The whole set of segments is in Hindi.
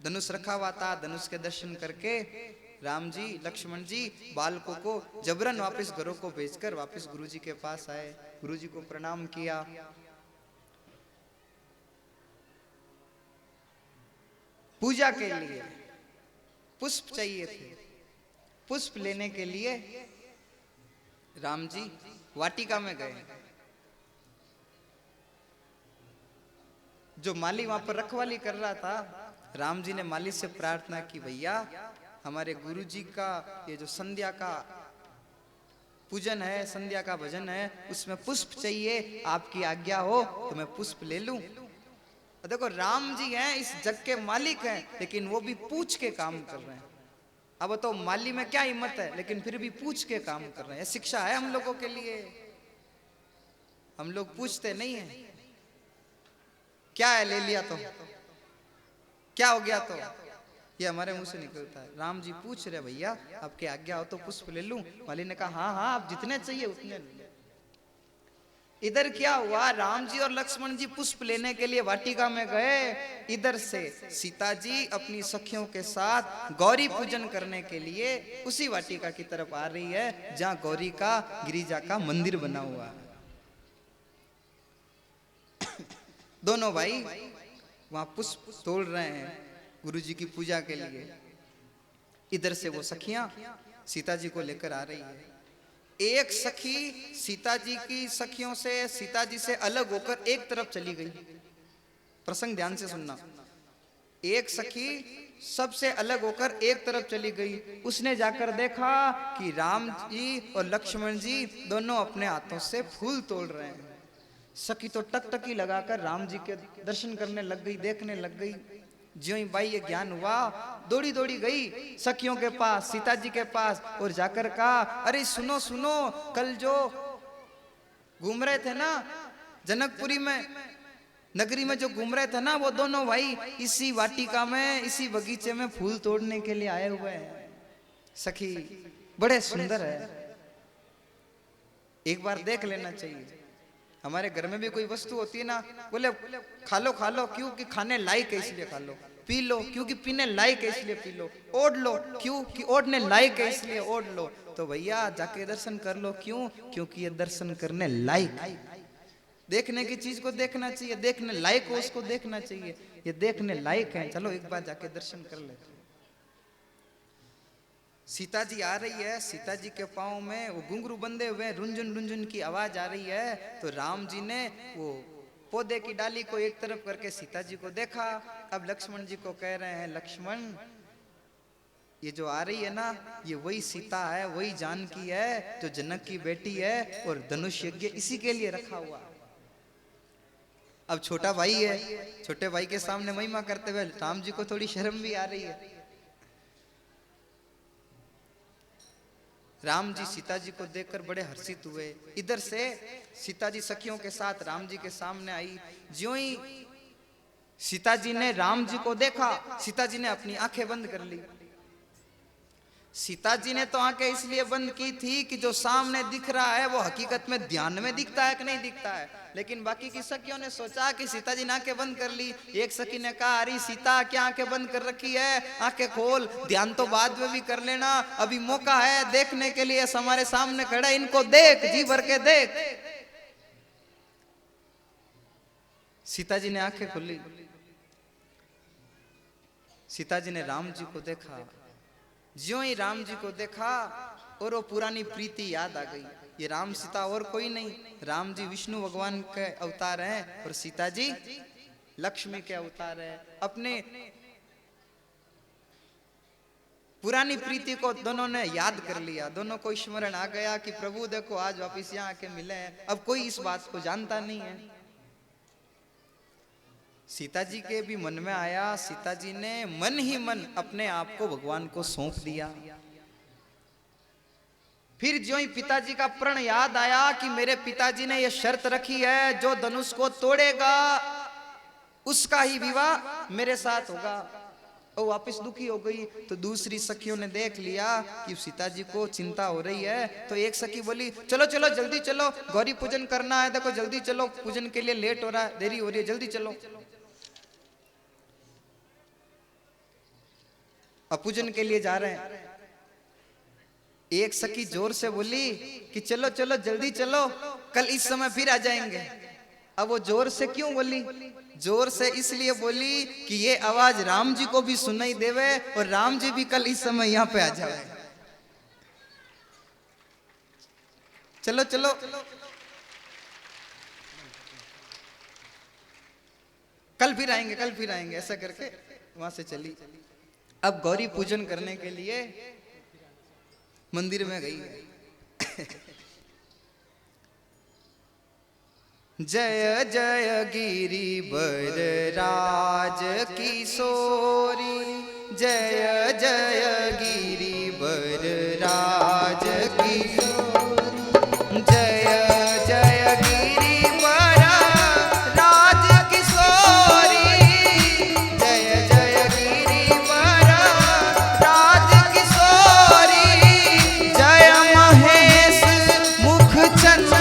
धनुष रखा हुआ था। धनुष के दर्शन करके राम जी लक्ष्मण जी बालकों को जबरन वापस घरों को भेजकर वापस गुरुजी के पास आए। गुरुजी को प्रणाम किया। पूजा के लिए पुष्प चाहिए थे। पुष्प लेने के लिए राम जी वाटिका में गए। जो माली वहां पर रखवाली कर रहा था, राम जी ने माली से प्रार्थना की, भैया हमारे गुरु जी का ये जो संध्या का पूजन है, संध्या का भजन है, उसमें पुष्प चाहिए, आपकी आज्ञा हो तो मैं पुष्प ले लूं। देखो राम जी हैं, इस जग के मालिक हैं, लेकिन वो भी पूछ के काम कर रहे हैं। अब तो माली में क्या हिम्मत है, लेकिन फिर भी पूछ के काम कर रहे हैं। शिक्षा है हम लोगों के लिए। हम लोग पूछते नहीं है। क्या है, ले लिया तो क्या हो गया, तो ये हमारे मुंह से निकलता है। राम जी पूछ रहे, भैया आपकी आज्ञा हो तो पुष्प ले लूं? माली ने कहा हाँ हाँ, आप जितने चाहिए उतने ले। इधर क्या हुआ, राम जी और लक्ष्मण जी पुष्प लेने के लिए वाटिका में गए। इधर से सीता जी अपनी सखियों के साथ गौरी पूजन करने के लिए उसी वाटिका की तरफ आ रही है जहां गौरी का गिरिजा का मंदिर बना हुआ है। दोनों भाई वहां पुष्प तोड़ रहे हैं गुरु जी की पूजा के लिए। इधर से वो सखियां सीता जी को लेकर आ रही है। एक सखी सीता जी की सखियों से, सीता जी से अलग होकर एक तरफ चली गई। प्रसंग ध्यान से सुनना। एक सखी सबसे अलग होकर एक तरफ चली गई। उसने जाकर देखा कि राम जी और लक्ष्मण जी दोनों अपने हाथों से फूल तोड़ रहे हैं। सखी तो टकटकी लगाकर राम जी के दर्शन करने लग गई, देखने लग गई। ज्यों ही भाई ये ज्ञान हुआ, दौड़ी दौड़ी गई सखियों के पास, सीता जी के पास, और जाकर कहा, अरे सुनो सुनो, कल जो घूम रहे थे ना जनकपुरी में, नगरी में जो घूम रहे थे ना, वो दोनों भाई इसी वाटिका में, इसी बगीचे में फूल तोड़ने के लिए आए हुए हैं। सखी बड़े सुंदर है, एक बार देख लेना चाहिए। हमारे घर में भी कोई वस्तु होती है ना, बोले खा लो खा लो, क्योंकि खाने लायक है इसलिए खा लो। पी लो क्योंकि पीने लायक है इसलिए पी लो। ओढ़ लो क्योंकि ओढ़ने लायक है इसलिए ओढ़ लो। तो भैया जाके दर्शन कर लो, क्यों? क्योंकि ये दर्शन करने लायक है। देखने की चीज को देखना चाहिए, देखने लायक हो उसको देखना चाहिए। ये देखने लायक है, चलो एक बार जाके दर्शन कर ले। सीता जी आ रही है, सीता जी के पाँव में वो घुंघरू बंधे हुए, रुंझुन रुंझुन की आवाज आ रही है। तो राम जी ने वो पौधे की डाली को एक तरफ करके सीता जी को देखा। अब लक्ष्मण जी को कह रहे हैं, लक्ष्मण ये जो आ रही है ना, ये वही सीता है, वही जानकी है जो जनक की बेटी है, और धनुष यज्ञ इसी के लिए रखा हुआ। अब छोटा भाई है, छोटे भाई के सामने महिमा करते हुए राम जी को थोड़ी शर्म भी आ रही है। राम जी सीता जी को देखकर बड़े हर्षित हुए। इधर से सीता जी सखियों के साथ राम जी के सामने आई। ज्यों ही सीता जी ने राम जी को देखा, सीता जी ने अपनी आंखें बंद कर ली। सीता जी ने तो आंखें इसलिए बंद की थी कि जो सामने दिख रहा है वो हकीकत में ध्यान में दिखता है कि नहीं दिखता है। लेकिन बाकी की सखियों ने सोचा कि सीता जी ने आंखें बंद कर ली। एक सखी ने कहा, अरे सीता क्या आंखें बंद कर रखी है, आंखें खोल, ध्यान तो बाद में भी कर लेना, अभी मौका है देखने के लिए, हमारे सामने खड़ा, इनको देख, जी भर के देख। सीता जी ने आंखें खोली। सीता जी ने राम जी को देखा। ज्यों ही राम जी को देखा और वो पुरानी प्रीति याद आ गई। ये राम सीता और कोई नहीं, राम जी विष्णु भगवान के अवतार हैं और सीता जी लक्ष्मी के अवतार हैं। अपने पुरानी प्रीति को दोनों ने याद कर लिया। दोनों को स्मरण आ गया कि प्रभु देखो आज वापिस यहाँ आके मिले हैं। अब कोई इस बात को जानता नहीं है। सीता जी के भी मन में आया। सीता जी ने मन ही मन अपने आप को भगवान को सौंप दिया। फिर जो ही पिताजी का प्रण याद आया कि मेरे पिताजी ने यह शर्त रखी है, जो धनुष को तोड़ेगा उसका ही विवाह मेरे साथ होगा। और वापस दुखी हो गई। तो दूसरी सखियों ने देख लिया कि सीता जी को चिंता हो रही है। तो एक सखी बोली, चलो चलो जल्दी चलो, गौरी पूजन करना है, देखो जल्दी चलो, पूजन के लिए लेट हो रहा है, देरी हो रही है, जल्दी चलो। अब पूजन के लिए जा रहे हैं। एक सखी जोर से बोली कि चलो चलो जल्दी चलो, कल इस समय फिर आ जाएंगे। अब वो जोर से क्यों बोली? जोर से इसलिए बोली कि ये आवाज राम जी को भी सुनाई देवे और राम जी भी कल इस समय यहाँ पे आ जाए। चलो चलो कल फिर आएंगे, कल फिर आएंगे, ऐसा करके वहां से चली। अब गौरी पूजन करने के लिए मंदिर में गई है। जय जय गिरिवर राज किशोरी, जय जय गिरिवर राज किशोरी, जय जय गिरिवर राज किशोरी, जय जय गिरिवर राज किशोरी, जय महेश मुख चंद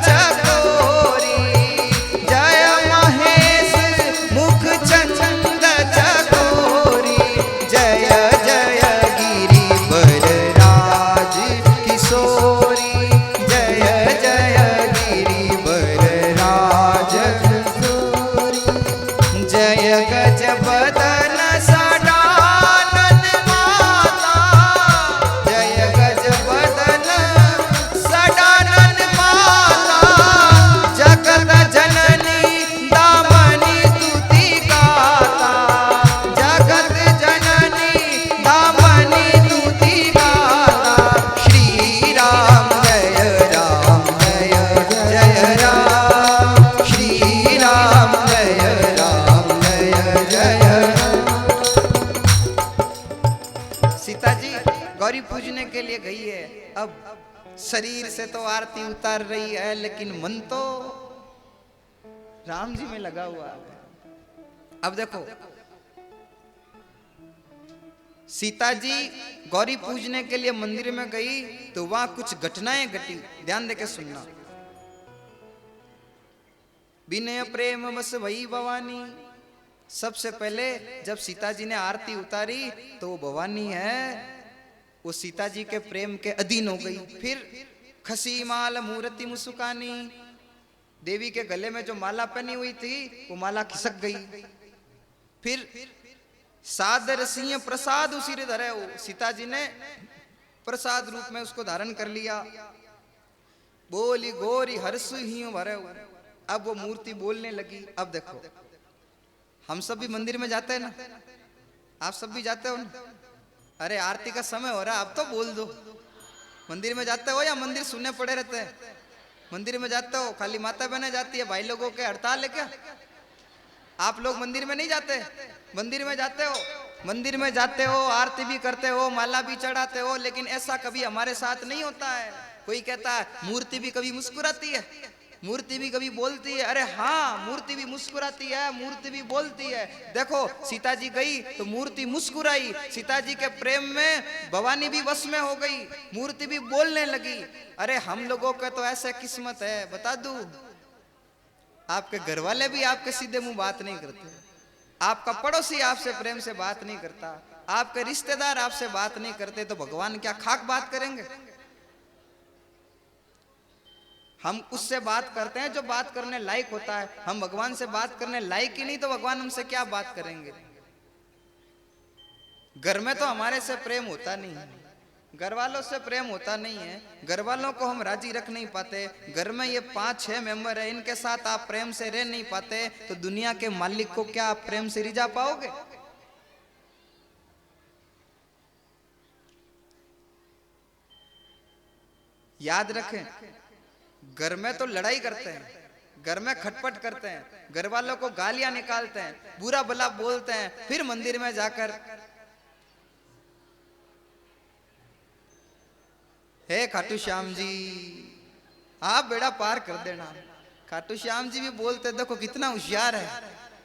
चकोरी, जय महेश मुख चंद चकोरी, जय जय गिरिवर राज किशोरी, जय जय गिरिवर राज किशोरी, जय गजबदन सडानन माता, जय गजबदन सडानन माता, जगत जननी दामनी स्तुति गाता, जगत जननी दामनी स्तुति गाता, श्री राम जय राम जय जय राम, श्री राम जय राम जय जय राम। सीता जी गौरी पूजने के लिए गई है। अब शरीर से तो आरती उतार रही है, लेकिन मन तो राम जी में लगा हुआ है। अब देखो सीता जी गौरी पूजने के लिए मंदिर में गई तो वहां कुछ घटनाएं घटी, ध्यान देके सुनना। विनय प्रेम बस वही भवानी। सबसे पहले जब सीता जी ने आरती उतारी तो वो भवानी है, वो सीता जी के प्रेम के अधीन हो गई। फिर खसी माल मूर्ति मुस्कानी, देवी के गले में जो माला पहनी हुई थी वो माला खिसक गई। फिर सादर सिंह प्रसाद उसी रे धरे, सीता जी ने प्रसाद रूप में उसको धारण कर लिया। बोली गोरी हर्ष ही भरे। अब वो मूर्ति बोलने लगी। अब देखो हम सब भी मंदिर में जाते हैं ना, आप सब भी जाते हो ना। अरे आरती का समय हो रहा है, अब तो बोल दो। मंदिर में जाते हो या मंदिर सुनने पड़े रहते हैं? मंदिर में जाते हो, खाली माता बहने जाती है, भाई लोगों के हड़ताल है क्या? आप लोग मंदिर में नहीं जाते? मंदिर में जाते हो, मंदिर में जाते हो, आरती भी करते हो, माला भी चढ़ाते हो, लेकिन ऐसा कभी हमारे साथ नहीं होता है। कोई कहता है मूर्ति भी कभी मुस्कुराती है, मूर्ति भी कभी बोलती है। अरे हाँ, मूर्ति भी मुस्कुराती है, मूर्ति भी बोलती है। देखो सीता जी गई तो मूर्ति मुस्कुराई, सीता जी के प्रेम में भवानी भी वश में हो गई, मूर्ति भी बोलने लगी। अरे हम लोगों का तो ऐसा किस्मत है, बता दूं, आपके घर वाले भी आपके सीधे मुंह बात नहीं करते, आपका पड़ोसी आपसे प्रेम से बात नहीं करता, आपके रिश्तेदार आपसे बात नहीं करते, तो भगवान क्या खाक बात करेंगे? हम उससे बात करते हैं जो बात करने लायक होता है। हम भगवान से बात करने लायक ही नहीं तो भगवान हमसे क्या बात करेंगे? घर में तो हमारे से प्रेम होता नहीं है, घर वालों से प्रेम होता नहीं है, घर वालों को हम राजी रख नहीं पाते। घर में ये 5-6 मेंबर है, इनके साथ आप प्रेम से रह नहीं पाते, तो दुनिया के मालिक को क्या आप प्रेम से रिझा पाओगे? याद रखें, घर में तो लड़ाई करते हैं, घर में खटपट करते हैं, घर वालों को गालियां निकालते हैं, बुरा भला बोलते हैं, फिर मंदिर में जाकर हे खाटू श्याम जी आप बेड़ा पार कर देना। खाटू श्याम जी भी बोलते, देखो कितना होशियार है,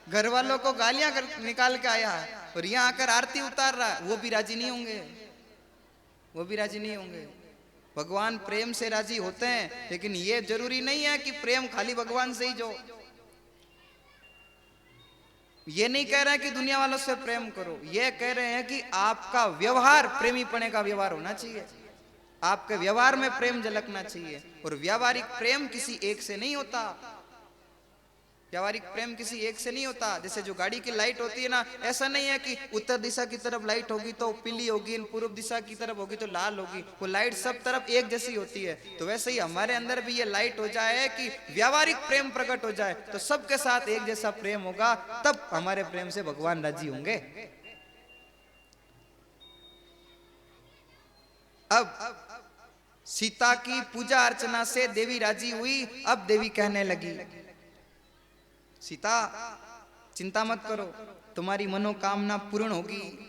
घर वालों को गालियां निकाल के आया है और यहाँ आकर आरती उतार रहा है। वो भी राजी नहीं होंगे, वो भी राजी नहीं होंगे। भगवान प्रेम से राजी होते हैं, लेकिन ये जरूरी नहीं है कि प्रेम खाली भगवान से ही जो। ये नहीं कह रहे हैं कि दुनिया वालों से प्रेम करो, ये कह रहे हैं कि आपका व्यवहार प्रेमी पने का व्यवहार होना चाहिए, आपके व्यवहार में प्रेम झलकना चाहिए। और व्यावहारिक प्रेम किसी एक से नहीं होता, व्यावहारिक प्रेम किसी एक से नहीं होता। जैसे जो गाड़ी की लाइट होती है ना, ऐसा नहीं है कि उत्तर दिशा की तरफ लाइट होगी तो पीली होगी, पूर्व दिशा की तरफ होगी तो लाल होगी, वो लाइट सब तरफ एक जैसी होती है। तो वैसे ही हमारे अंदर भी ये लाइट हो जाए कि व्यावहारिक प्रेम प्रकट हो जाए, तो सबके साथ एक जैसा प्रेम होगा, तब हमारे प्रेम से भगवान राजी होंगे। अब सीता की पूजा अर्चना से देवी राजी हुई। अब देवी कहने लगी, सीता चिंता मत करो, तुम्हारी मनोकामना पूर्ण होगी।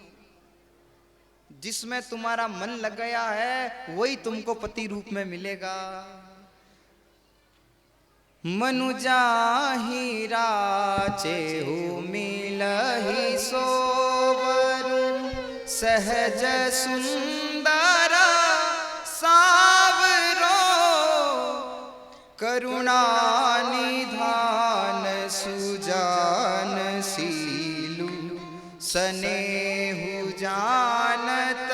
जिसमें तुम्हारा मन लग गया है वही तुमको पति रूप में मिलेगा। मनु जाहि राचेहु मिलहि सोवरु, सहज सुंदर सावरो, करुणा निधान सुजान सीलु, सनेहु जानत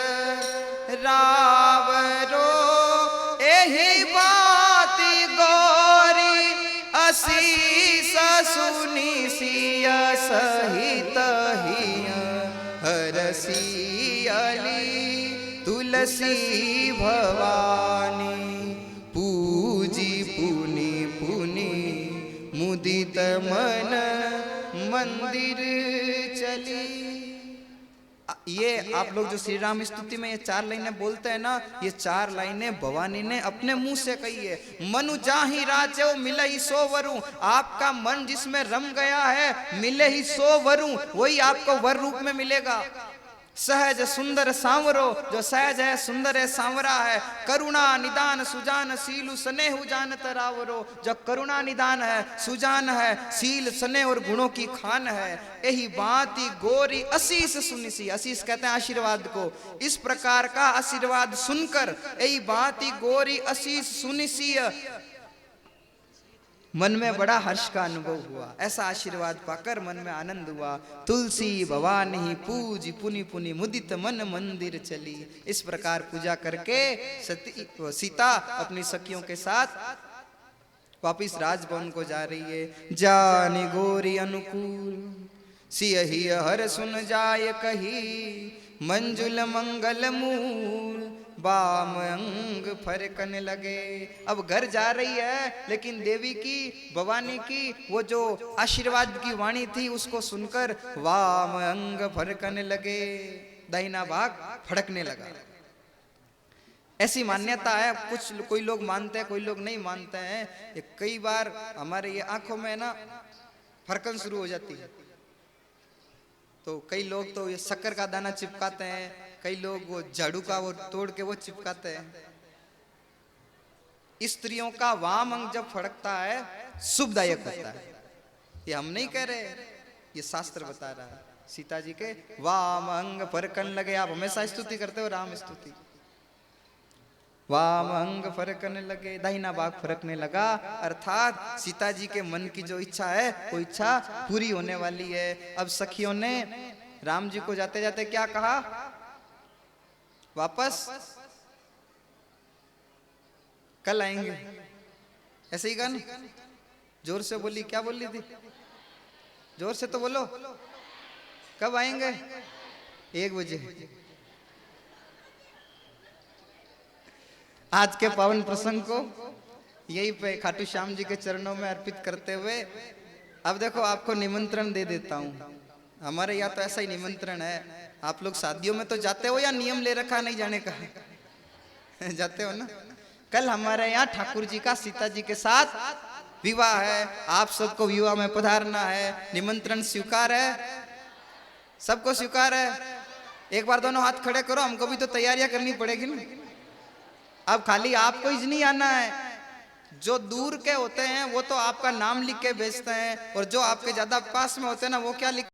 रावरो। एहि बात गौरी असीस सुनि सिय सहित हिय, हरसी अली तुलसी भवानी, पूजी पुनि पुनि मुदित मन मंदिर चली। ये आप लोग जो श्री राम स्तुति में ये 4 लाइनें बोलते हैं ना, ये 4 लाइनें भवानी ने अपने मुंह से कही है। मनु जाहि राचेउ मिलहि सोवरु, आपका मन जिसमें रम गया है, मिले ही सोवरु, वही आपको वर रूप में मिलेगा। सहज सुंदर सांवरो, जो सहज है, सुंदर है, सांवरा है। करुणा निदान सुजान सीलु, स्नेहु जानत रावरो, जो करुणा निदान है, सुजान है, सील स्नेह और गुणों की खान है। यही बात गोरी असीस सुनिसी, असीस कहते हैं आशीर्वाद को। इस प्रकार का आशीर्वाद सुनकर, यही बात गोरी असीस सुनिसी, मन में बड़ा हर्ष का अनुभव हुआ। ऐसा आशीर्वाद पाकर मन में आनंद हुआ। तुलसी भवानी पूज पुनि पुनि मुदित मन मंदिर चली। इस प्रकार पूजा करके सीता अपनी सखियों के साथ वापिस राजभवन को जा रही है। जानि गोरी अनुकूल सियहि हर सुन जाय कही, मंजुल मंगल मूल बाम अंग फरकन लगे। अब घर जा रही है, लेकिन देवी की, भवानी की वो जो आशीर्वाद की वाणी थी उसको सुनकर वाम अंग फरकन लगे, दाहिना भाग फड़कने लगा। ऐसी मान्यता है, कुछ कोई लोग मानते हैं, कोई लोग नहीं मानते हैं। ये कई बार हमारे ये आंखों में ना फरकन शुरू हो जाती है, तो कई लोग तो ये शक्कर का दाना चिपकाते हैं, कई लोग वो झाड़ू का वो तोड़ के वो चिपकाते हैं। स्त्रियों का वाम अंग जब फड़कता है शुभदायक होता है। ये हम नहीं कह रहे, ये शास्त्र बता रहा है। सीता जी के वाम अंग फरकन लगे। आप हमेशा स्तुति करते हो राम स्तुति। वाम अंग फरकने लगे, दाहिना भाग फरकने लगा, अर्थात सीता जी के मन की जो इच्छा है वो इच्छा पूरी होने वाली है। अब सखियों ने राम जी को जाते जाते क्या कहा? वापस कल आएंगे, ऐसे ही कहा ना? जोर से बोली, क्या बोली थी? जोर से तो बोलो, कब आएंगे? 1 बजे। आज के पावन प्रसंग को यही पे खाटू श्याम जी के चरणों में अर्पित करते हुए अब देखो आपको निमंत्रण दे देता हूँ। हमारे यहाँ तो ऐसा ही निमंत्रण है। आप लोग शादियों में तो जाते हो या नियम ले रखा नहीं जाने का? जाते हो ना? कल हमारे यहाँ ठाकुर जी का सीता जी के साथ विवाह है। आप सबको विवाह में पधारना है। निमंत्रण स्वीकार है? सबको स्वीकार है? एक बार दोनों हाथ खड़े करो, हमको भी तो तैयारियां करनी पड़ेगी ना। अब खाली आपको ही नहीं आना है, जो दूर के होते हैं वो तो आपका नाम लिख के भेजते हैं, और जो आपके ज्यादा पास में होते हैं ना वो क्या लिख